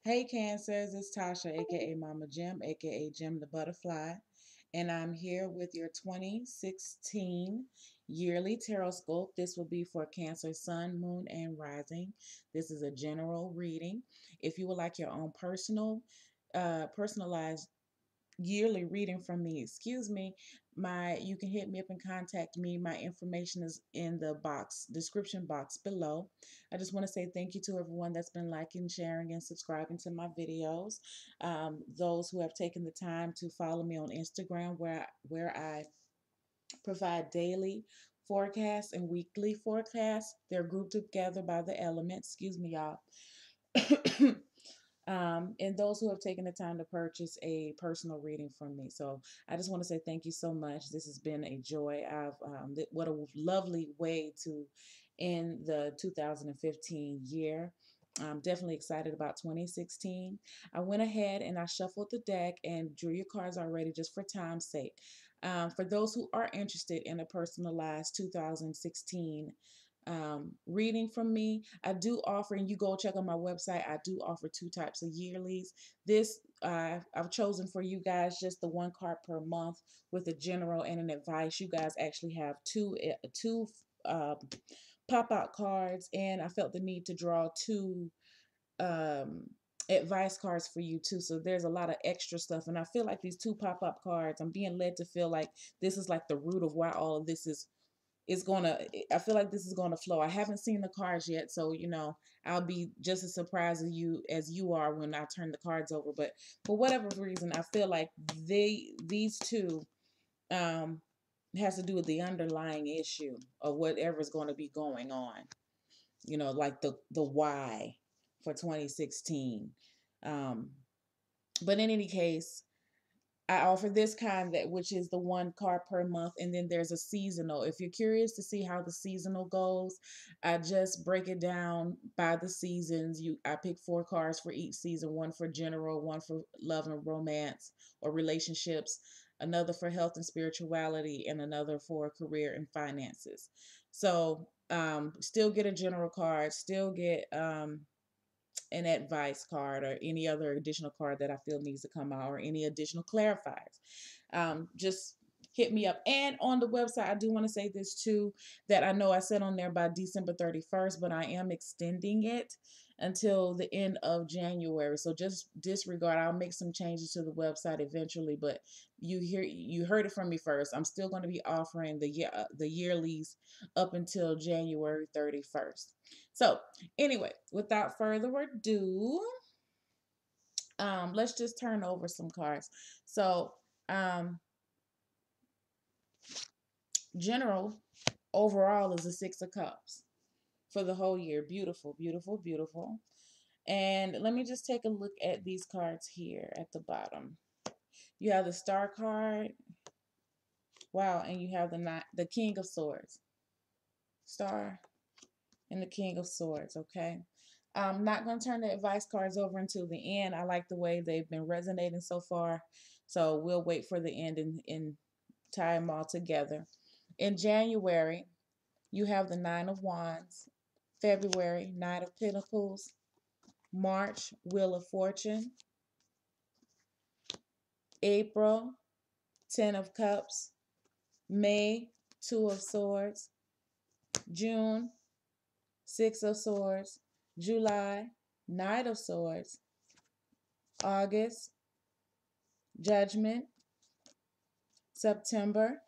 Hey Cancers, it's Tasha, aka Mama Jim, aka Jim the Butterfly, and I'm here with your 2016 yearly Tarotscope. This will be for Cancer, Sun, Moon, and Rising. This is a general reading. If you would like your own personalized yearly reading from me, excuse me, my you can hit me up and contact me. My information is in the description box below. I just want to say thank you to everyone that's been liking, sharing, and subscribing to my videos. Those who have taken the time to follow me on Instagram, where I provide daily forecasts and weekly forecasts. They're grouped together by the elements. Excuse me, y'all. And those who have taken the time to purchase a personal reading from me. So I just want to say thank you so much. This has been a joy. What a lovely way to end the 2015 year. I'm definitely excited about 2016. I went ahead and I shuffled the deck and drew your cards already just for time's sake. For those who are interested in a personalized 2016 reading from me, I do offer, and you go check on my website, I do offer two types of yearlies. This I've chosen for you guys just the one card per month with a general and an advice. You guys actually have two pop out cards, and I felt the need to draw two um advice cards for you too. So there's a lot of extra stuff, and I feel like these two pop-up cards, I'm being led to feel like this is like the root of why all of this is gonna, I feel like this is gonna flow. I haven't seen the cards yet, so I'll be just as surprised as you are when I turn the cards over. But for whatever reason, I feel like these two um has to do with the underlying issue of whatever's going to be going on, like the why for 2016. um but in any case, I offer this kind, that which is the one card per month, and then there's a seasonal. If you're curious to see how the seasonal goes, I just break it down by the seasons. I pick four cards for each season: one for general, one for love and romance or relationships, another for health and spirituality, and another for career and finances. So still get a general card, still get an advice card or any other additional card that I feel needs to come out, or any additional clarifiers. Just hit me up. And on the website, I do want to say this too, that I know I said on there by December 31st, but I am extending it until the end of January. So just disregard. I'll make some changes to the website eventually, but you heard it from me first. I'm still going to be offering the yearlies up until January 31st. So anyway, without further ado, let's just turn over some cards. So um, general overall is a Six of Cups for the whole year. Beautiful, beautiful, beautiful. And let me just take a look at these cards here at the bottom. You have the Star card. Wow, and you have the King of Swords. Star and the King of Swords, okay? I'm not going to turn the advice cards over until the end. I like the way they've been resonating so far. So we'll wait for the end and tie them all together. In January, you have the Nine of Wands. February, Knight of Pentacles. March, Wheel of Fortune. April, Ten of Cups. May, Two of Swords. June, Six of Swords. July, Knight of Swords. August, Judgment. September,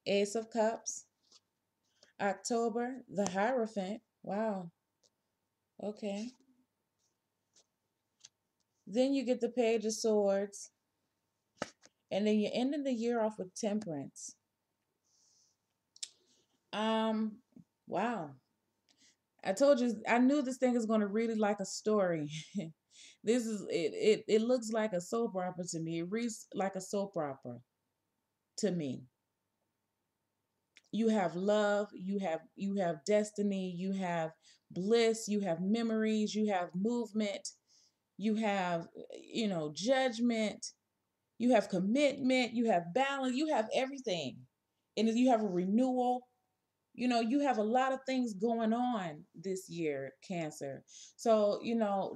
Ace of Cups. October, the Hierophant. Wow. Okay. Then you get the Page of Swords. And then you're ending the year off with Temperance. Um, wow. I told you, I knew this thing is going to really like a story. This is it looks like a soap opera to me. It reads like a soap opera to me. You have love, you have destiny, you have bliss, you have memories, you have movement, you have judgment, you have commitment, you have balance, you have everything. And then you have a renewal. You have a lot of things going on this year, Cancer. So,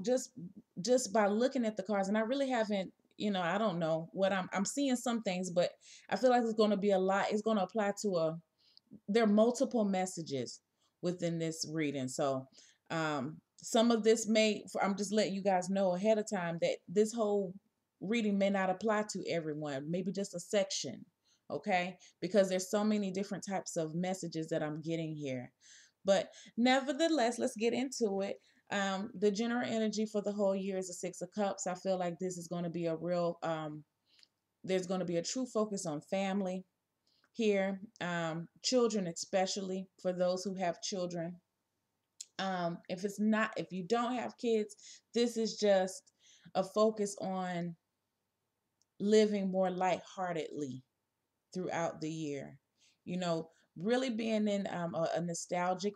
just by looking at the cards, and I really haven't, I don't know what I'm seeing some things, but I feel like it's going to be a lot. It's going to apply to there are multiple messages within this reading. So, some of this I'm just letting you guys know ahead of time that this whole reading may not apply to everyone, maybe just a section, okay? Because there's so many different types of messages that I'm getting here. But nevertheless, let's get into it. The general energy for the whole year is a Six of Cups. I feel like this is going to be a real, there's going to be a true focus on family here, children, especially for those who have children. If you don't have kids, this is just a focus on living more lightheartedly throughout the year. You know, really being in a nostalgic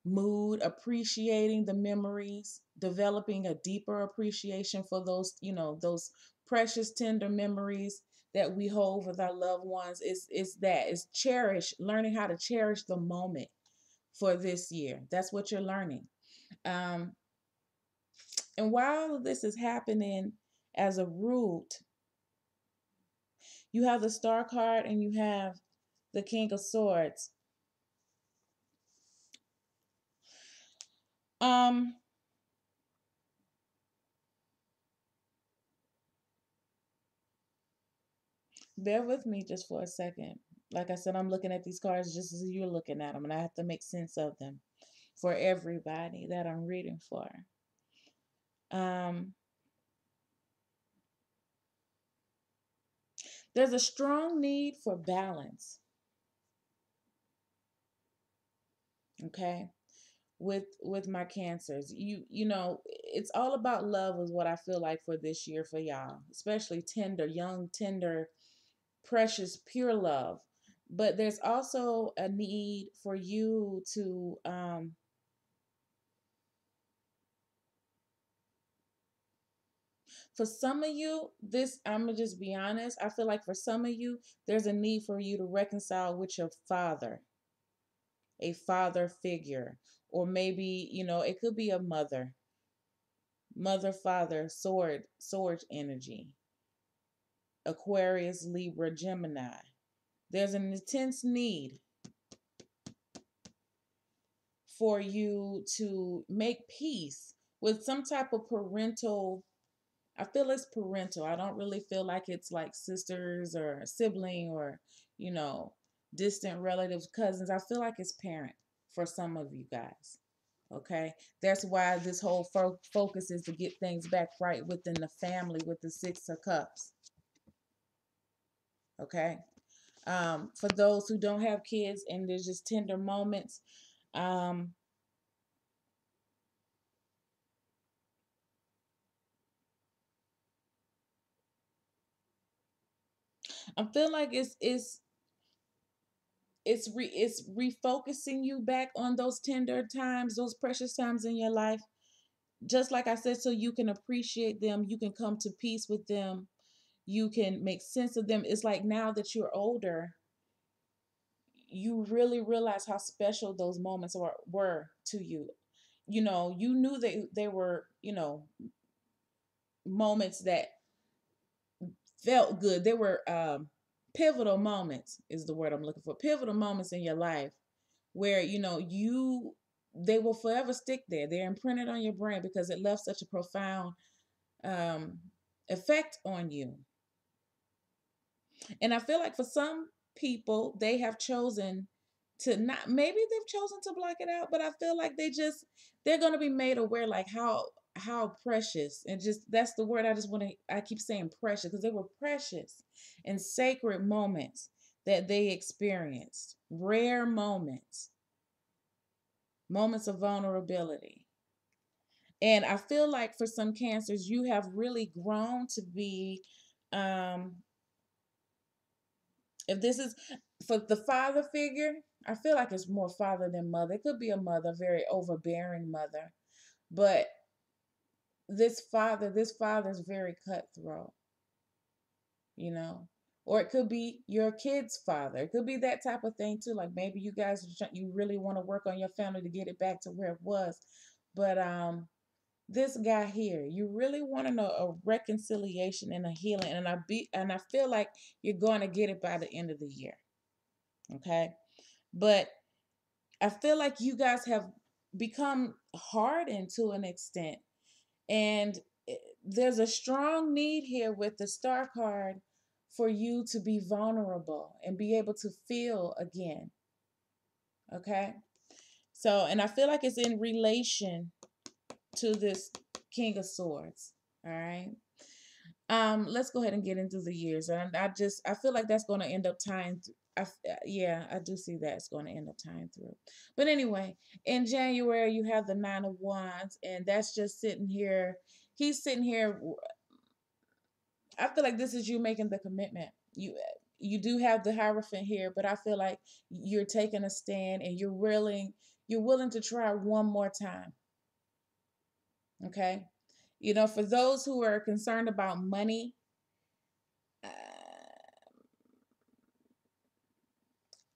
mood, appreciating the memories, developing a deeper appreciation for those precious, tender memories that we hold with our loved ones. Is cherish, learning how to cherish the moment for this year. That's what you're learning. Um, and while this is happening as a root, you have the Star card and you have the King of Swords. Um, Bear with me just for a second. Like I said, I'm looking at these cards just as you're looking at them, and I have to make sense of them for everybody that I'm reading for. Um, there's a strong need for balance, okay? With my cancers. It's all about love is what I feel like for this year for y'all, especially tender, young, tender, precious, pure love. But there's also a need for you to for some of you, this, I'm gonna just be honest, I feel like for some of you, there's a need for you to reconcile with your father, a father figure, or maybe, it could be a mother, father, sword energy, Aquarius, Libra, Gemini. There's an intense need for you to make peace with some type of parental. I feel it's parental. I don't really feel like it's like sisters or sibling or, you know, distant relatives, cousins. I feel like it's parent for some of you guys. Okay. That's why this whole focus is to get things back right within the family with the Six of Cups. Okay. For those who don't have kids and there's just tender moments, um, I feel like it's refocusing you back on those tender times, those precious times in your life. Just like I said, so you can appreciate them, you can come to peace with them, you can make sense of them. It's like now that you're older, you really realize how special those moments were to you. You knew that they were, moments that felt good. They were pivotal moments is the word I'm looking for. Pivotal moments in your life where they will forever stick there. They're imprinted on your brain because it left such a profound um, effect on you. And I feel like for some people, they have chosen to not, maybe they've chosen to block it out, but I feel like they're going to be made aware, like how precious, and just that's the word I keep saying precious, because they were precious and sacred moments that they experienced, rare moments of vulnerability. And I feel like for some cancers, you have really grown to be, um, if this is for the father figure, I feel like it's more father than mother. It could be a mother, very overbearing mother, but this father is very cutthroat, you know. or it could be your kid's father. It could be that type of thing too. Like maybe you guys, you really want to work on your family to get it back to where it was. But this guy here, you really want to know a reconciliation and a healing, and I feel like you're going to get it by the end of the year. Okay, but I feel like you guys have become hardened to an extent, and there's a strong need here with the star card for you to be vulnerable and be able to feel again. Okay, so and I feel like it's in relation to this King of Swords. All right. Let's go ahead and get into the years, and I feel like that's going to end up tying. Yeah, I do see that it's going to end up tying through. But anyway, in January you have the Nine of Wands, and that's just sitting here. He's sitting here. I feel like this is you making the commitment. You do have the Hierophant here, but I feel like you're taking a stand and you're willing to try one more time. Okay, for those who are concerned about money. Uh,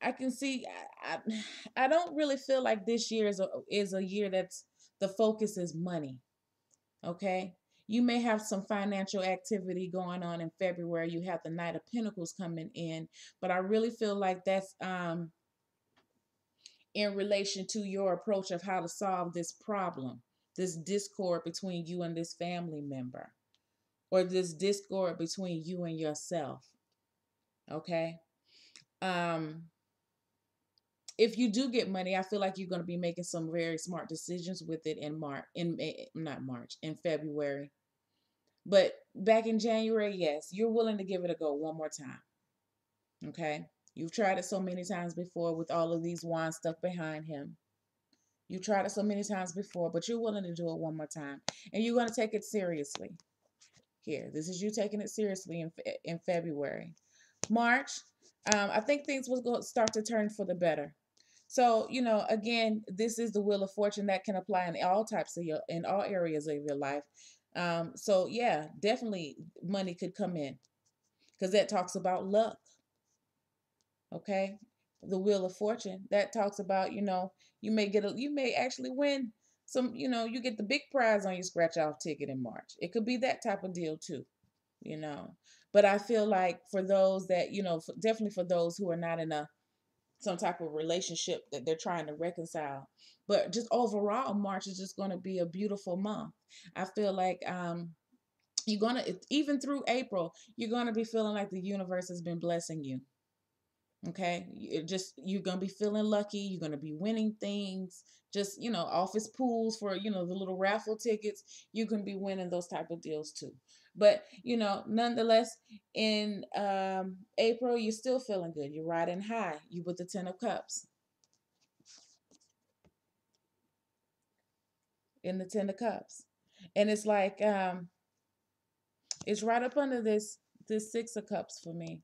I can see. I don't really feel like this year is a year that's the focus is money. Okay, you may have some financial activity going on in February. You have the Knight of Pentacles coming in, but I really feel like that's in relation to your approach of how to solve this problem, this discord between you and this family member, or this discord between you and yourself. Okay. Um, if you do get money, I feel like you're going to be making some very smart decisions with it in March, not March, in February. But back in January, yes, you're willing to give it a go one more time. Okay. You've tried it so many times before with all of these wands stuck behind him. You tried it so many times before, but you're willing to do it one more time. And you're going to take it seriously. Here, this is you taking it seriously in February. March, I think things will start to turn for the better. So, again, this is the Wheel of Fortune that can apply in all areas of your life. So yeah, definitely money could come in because that talks about luck. Okay. The Wheel of Fortune that talks about, you may actually win some, you get the big prize on your scratch off ticket in March. It could be that type of deal too, you know. But I feel like for those that, definitely for those who are not in some type of relationship that they're trying to reconcile. But just overall, March is just going to be a beautiful month. I feel like you're going to, even through April, you're going to be feeling like the universe has been blessing you. Okay. You're going to be feeling lucky. You're going to be winning things. Just, office pools for, the little raffle tickets. You can be winning those type of deals too. But, nonetheless, in April, you're still feeling good. You're riding high. You with the 10 of cups. In the 10 of cups. And it's like, it's right up under this 6 of cups for me.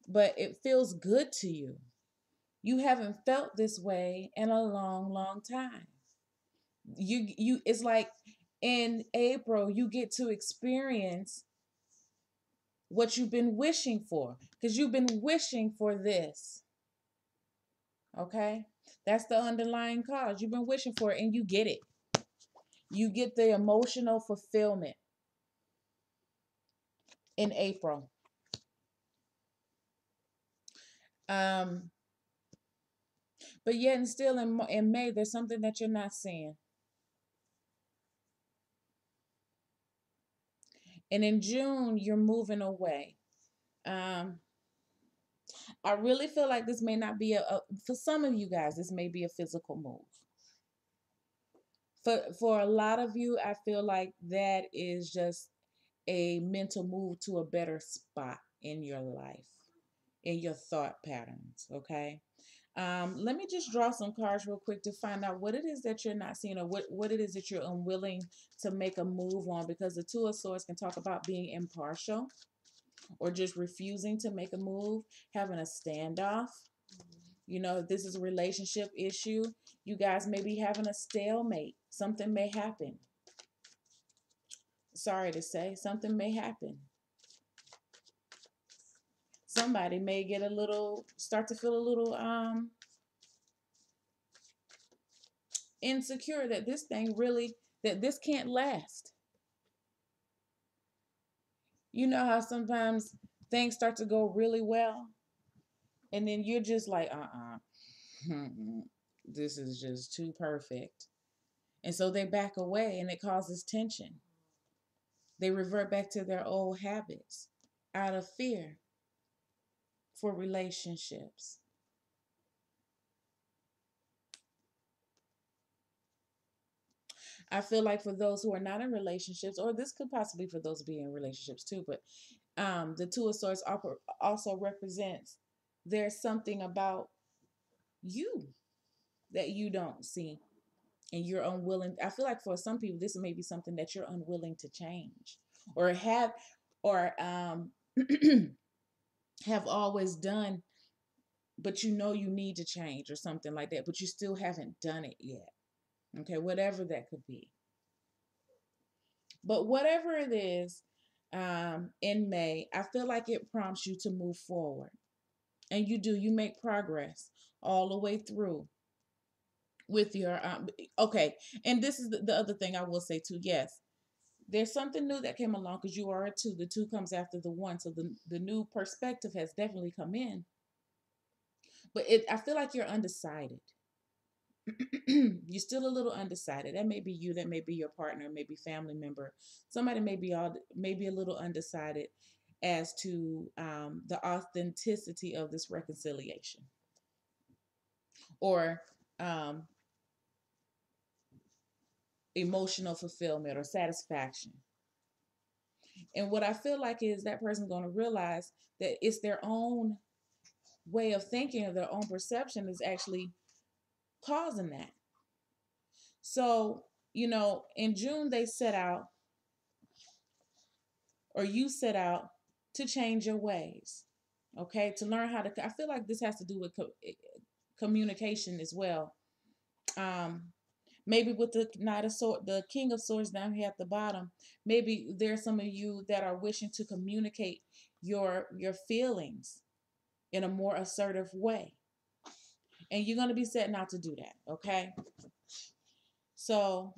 But it feels good to you. You haven't felt this way in a long, long time. It's like in April you get to experience what you've been wishing for, because you've been wishing for this. Okay, that's the underlying cause. You've been wishing for it and you get it. You get the emotional fulfillment in April. um but yet and still in May there's something that you're not seeing. And in June you're moving away. um I really feel like this may not be for some of you guys, this may be a physical move. For a lot of you, I feel like that is just a mental move to a better spot in your life, in your thought patterns. Okay. Let me just draw some cards real quick to find out what it is that you're not seeing, or what it is that you're unwilling to make a move on, because the Two of Swords can talk about being impartial or just refusing to make a move, having a standoff. If this is a relationship issue, you guys may be having a stalemate. Something may happen. Sorry to say, something may happen. somebody may start to feel a little insecure that this can't last. You know how sometimes things start to go really well, and then you're just like, this is just too perfect. And so they back away and it causes tension. They revert back to their old habits out of fear for relationships. I feel like for those who are not in relationships, or this could possibly for those being in relationships too, but the Two of Swords also represents there's something about you that you don't see and you're unwilling. I feel like for some people, this may be something that you're unwilling to change or have always done, but you know you need to change or something like that, but you still haven't done it yet. Okay, whatever that could be. But whatever it is, in May, I feel like it prompts you to move forward. And you do, you make progress all the way through with your, okay. And this is the other thing I will say too. Yes, there's something new that came along because you are a two. The two comes after the one. So the new perspective has definitely come in. But I feel like you're undecided. You're still a little undecided. That may be you, that may be your partner, maybe family member. Somebody maybe a little undecided as to the authenticity of this reconciliation or um, emotional fulfillment or satisfaction. And what I feel like is that person's going to realize that it's their own way of thinking or their own perception is actually causing that. So, in June, they set out, or you set out to change your ways, okay? To learn how to, I feel like this has to do with communication as well. Um, Maybe with the King of Swords down here at the bottom, maybe there's some of you that are wishing to communicate your feelings in a more assertive way. And you're going to be setting out to do that, okay? So,